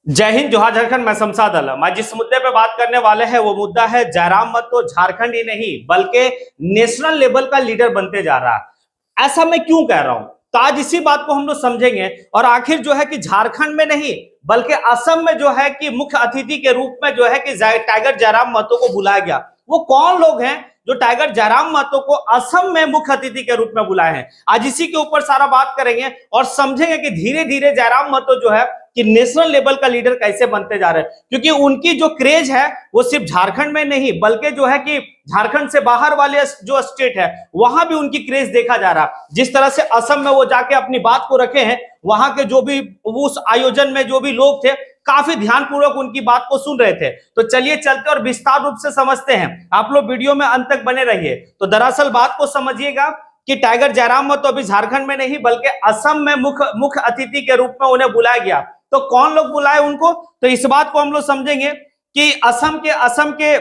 जय हिंद, जोहार झारखंड। मैं शमशाद आलम। आज जिस मुद्दे पे बात करने वाले हैं वो मुद्दा है जयराम महतो झारखंड ही नहीं बल्कि नेशनल लेवल का लीडर बनते जा रहा है। ऐसा मैं क्यों कह रहा हूं, तो आज इसी बात को हम लोग समझेंगे। और आखिर जो है कि झारखंड में नहीं बल्कि असम में जो है कि मुख्य अतिथि के रूप में जो है कि टाइगर जयराम महतो को बुलाया गया। वो कौन लोग हैं जो टाइगर जयराम महतो को असम में मुख्य अतिथि के रूप में बुलाए हैं? आज इसी के ऊपर सारा बात करेंगे और समझेंगे कि धीरे धीरे जयराम महतो जो है कि नेशनल लेवल का लीडर कैसे बनते जा रहे हैं। क्योंकि उनकी जो क्रेज है वो सिर्फ झारखंड में नहीं बल्कि जो है कि झारखंड से बाहर वाले जो स्टेट है वहां भी उनकी क्रेज देखा जा रहा है। जिस तरह से असम में वो जाके अपनी बात को रखे हैं, वहां के जो भी उस आयोजन में जो भी लोग थे काफी ध्यानपूर्वक उनकी बात को सुन रहे थे। तो चलिए चलते और विस्तार रूप से समझते हैं। आप लोग वीडियो में अंत तक बने रहिए। तो दरअसल बात को समझिएगा कि टाइगर जयराम महतो अभी झारखंड में नहीं बल्कि असम में मुख्य अतिथि के रूप में उन्हें बुलाया गया। तो कौन लोग बुलाए उनको, तो इस बात को हम लोग समझेंगे कि असम के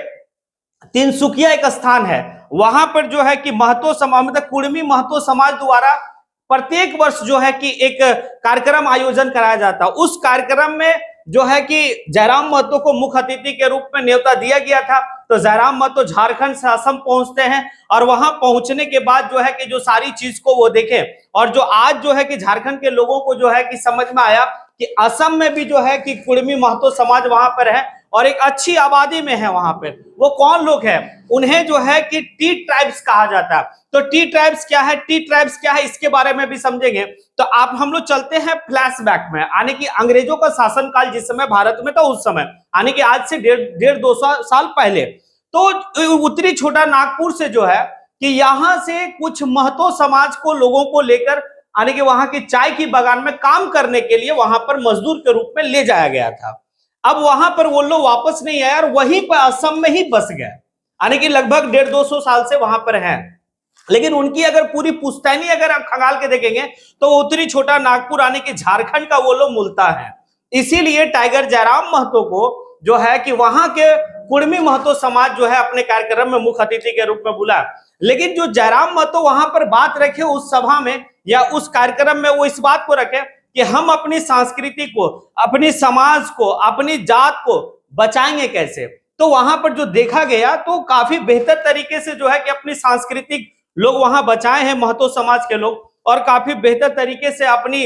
तिनसुकिया एक स्थान है, वहां पर जो है कि महतो समाज मतलब कुर्मी महतो समाज द्वारा प्रत्येक वर्ष जो है कि एक कार्यक्रम आयोजन कराया जाता है। उस कार्यक्रम में जो है कि जयराम महतो को मुख्य अतिथि के रूप में न्योता दिया गया था। तो जयराम महतो झारखंड से असम पहुंचते हैं और वहां पहुंचने के बाद जो है कि जो सारी चीज को वो देखें और जो आज जो है कि झारखंड के लोगों को जो है कि समझ में आया कि असम में भी जो है कि कुर्मी महतो समाज वहां पर है और एक अच्छी आबादी में है। वहां पर वो कौन लोग हैं, उन्हें जो है कि टी ट्राइब्स कहा जाता है। तो टी ट्राइब्स क्या है, टी ट्राइब्स क्या है, इसके बारे में भी समझेंगे। तो आप हम लोग चलते हैं फ्लैशबैक में, यानी कि अंग्रेजों का शासनकाल जिस समय भारत में था उस समय, यानी कि आज से डेढ़ 200 साल पहले। तो उत्तरी छोटा नागपुर से जो है कि यहां से कुछ महतो समाज को लोगों को लेकर यानी कि वहां की चाय की बागान में काम करने के लिए वहां पर मजदूर के रूप में ले जाया गया था। अब वहां पर वो लोग वापस नहीं आए और वहीं पर असम में ही बस गए, यानी कि लगभग 150 साल से वहां पर हैं। लेकिन उनकी अगर पूरी पुश्तैनी अगर आप खंगाल के देखेंगे तो उत्तरी छोटा नागपुर यानी कि झारखंड का वो लोग मूलता है। इसीलिए टाइगर जयराम महतो को जो है कि वहां के कुर्मी महतो समाज जो है अपने कार्यक्रम में मुख्य अतिथि के रूप में बुला। लेकिन जो जयराम महतो वहां पर बात रखे उस सभा में या उस कार्यक्रम में, वो इस बात को रखे कि हम अपनी संस्कृति को, अपनी समाज को, अपनी जात को बचाएंगे कैसे। तो वहां पर जो देखा गया तो काफी बेहतर तरीके से जो है कि अपनी सांस्कृतिक लोग वहां बचाए हैं महतो समाज के लोग, और काफी बेहतर तरीके से अपनी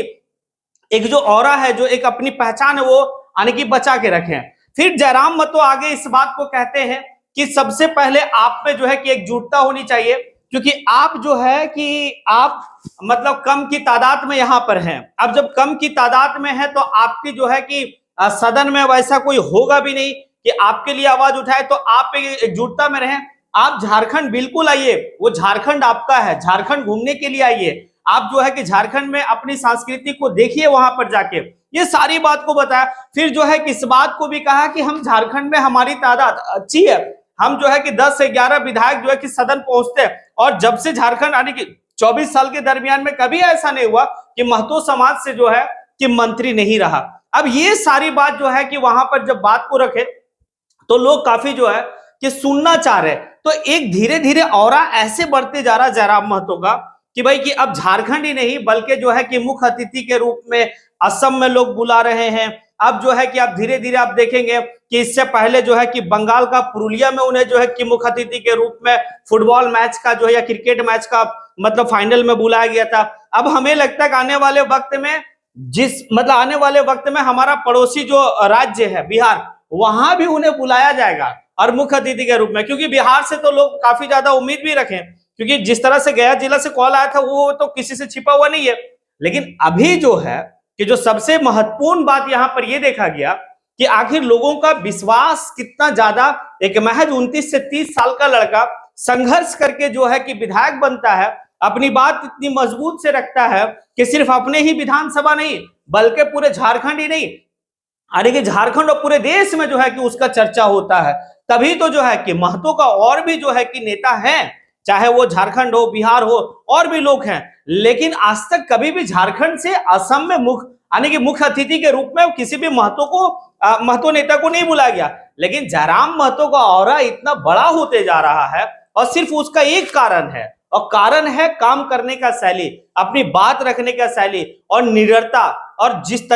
एक जो ऑरा है, जो एक अपनी पहचान है वो यानी कि बचा के रखे। फिर जयराम महतो आगे इस बात को कहते हैं कि सबसे पहले आप में जो है कि एकजुटता होनी चाहिए, क्योंकि आप जो है कि आप मतलब कम की तादाद में यहाँ पर हैं। अब जब कम की तादाद में है तो आपकी जो है कि सदन में वैसा कोई होगा भी नहीं कि आपके लिए आवाज उठाए, तो आप एकजुटता में रहें। आप झारखंड बिल्कुल आइए, वो झारखंड आपका है, झारखंड घूमने के लिए आइए। आप जो है कि झारखंड में अपनी संस्कृति को देखिए वहां पर जाके, ये सारी बात को बताया। फिर जो है कि इस बात को भी कहा कि हम झारखंड में हमारी तादाद अच्छी है, हम जो है कि 10 से 11 विधायक जो है कि सदन पहुंचते हैं। और जब से झारखंड आने की 24 साल के दरमियान में कभी ऐसा नहीं हुआ कि महतो समाज से जो है कि मंत्री नहीं रहा। अब ये सारी बात जो है कि वहां पर जब बात को रखे तो लोग काफी जो है कि सुनना चाह रहे। तो एक धीरे धीरे औरा ऐसे बढ़ते जा रहा जयराम महतो का कि भाई कि अब झारखंड ही नहीं बल्कि जो है कि मुख्य अतिथि के रूप में असम में लोग बुला रहे हैं। अब जो है कि आप धीरे धीरे आप देखेंगे कि इससे पहले जो है कि बंगाल का पुरुलिया में उन्हें जो है कि मुख्य अतिथि के रूप में फुटबॉल मैच का जो है या क्रिकेट मैच का मतलब फाइनल में बुलाया गया था। अब हमें लगता है कि आने वाले वक्त में आने वाले वक्त में हमारा पड़ोसी जो राज्य है बिहार, वहां भी उन्हें बुलाया जाएगा और मुख्य अतिथि के रूप में, क्योंकि बिहार से तो लोग काफी ज्यादा उम्मीद भी रखें, क्योंकि जिस तरह से गया जिला से कॉल आया था वो तो किसी से छिपा हुआ नहीं है। लेकिन अभी जो है कि जो सबसे महत्वपूर्ण बात यहां पर यह देखा गया कि आखिर लोगों का विश्वास कितना ज्यादा, एक महज 29 से 30 साल का लड़का संघर्ष करके जो है कि विधायक बनता है, अपनी बात इतनी मजबूत से रखता है कि सिर्फ अपने ही विधानसभा नहीं बल्कि पूरे झारखंड ही नहीं, यानी कि झारखंड और पूरे देश में जो है कि उसका चर्चा होता है। तभी तो जो है कि महतो का और भी जो है कि नेता हैं, चाहे वो झारखंड हो, बिहार हो, और भी लोग हैं। लेकिन आज तक कभी भी झारखंड से असम में यानी कि मुख्य अतिथि के रूप में किसी भी महतो नेता को नहीं बुलाया गया। लेकिन जयराम महतो का ऑरा इतना बड़ा होते जा रहा है और सिर्फ उसका एक कारण है और कारण है काम करने का शैली, अपनी बात रखने का शैली और निडरता, और जिस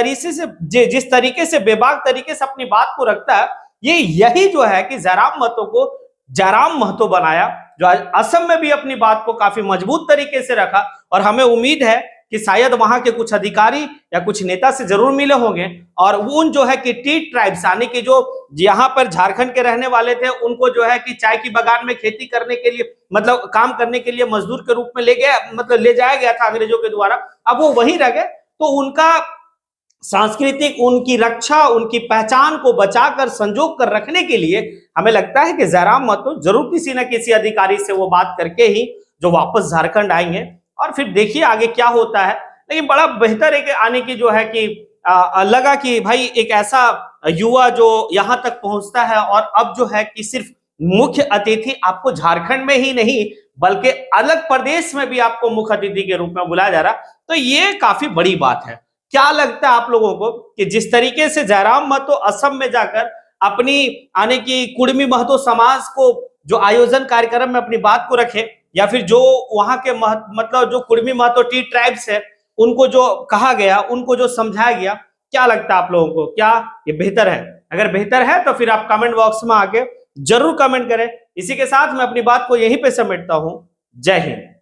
तरीके से बेबाक तरीके से अपनी बात को रखता है, यही जो है कि जयराम महतो को जयराम महतो बनाया, जो आज असम में भी अपनी बात को काफी मजबूत तरीके से रखा। और हमें उम्मीद है कि शायद वहां के कुछ अधिकारी या कुछ नेता से जरूर मिले होंगे, और उन जो है कि टी ट्राइब्स यानी कि जो यहाँ पर झारखंड के रहने वाले थे, उनको जो है कि चाय की बागान में खेती करने के लिए, मतलब काम करने के लिए मजदूर के रूप में ले जाया गया था अंग्रेजों के द्वारा। अब वो वहीं रह गए, तो उनका सांस्कृतिक, उनकी रक्षा, उनकी पहचान को बचाकर संजो कर रखने के लिए हमें लगता है कि जयराम महतो जरूर किसी न किसी अधिकारी से वो बात करके ही जो वापस झारखंड आएंगे, और फिर देखिए आगे क्या होता है। लेकिन बड़ा बेहतर है कि आने की जो है कि लगा कि भाई एक ऐसा युवा जो यहाँ तक पहुंचता है, और अब जो है कि सिर्फ मुख्य अतिथि आपको झारखंड में ही नहीं बल्कि अलग प्रदेश में भी आपको मुख्य अतिथि के रूप में बुलाया जा रहा, तो ये काफी बड़ी बात है। क्या लगता है आप लोगों को कि जिस तरीके से जयराम महतो असम में जाकर अपनी आने की कुर्मी महतो समाज को जो आयोजन कार्यक्रम में अपनी बात को रखे, या फिर जो वहां के मतलब जो कुर्मी महतो टी ट्राइब्स है उनको जो कहा गया, उनको जो समझाया गया, क्या लगता है आप लोगों को, क्या ये बेहतर है? अगर बेहतर है तो फिर आप कमेंट बॉक्स में आके जरूर कमेंट करें। इसी के साथ मैं अपनी बात को यहीं पे समेटता हूं। जय हिंद।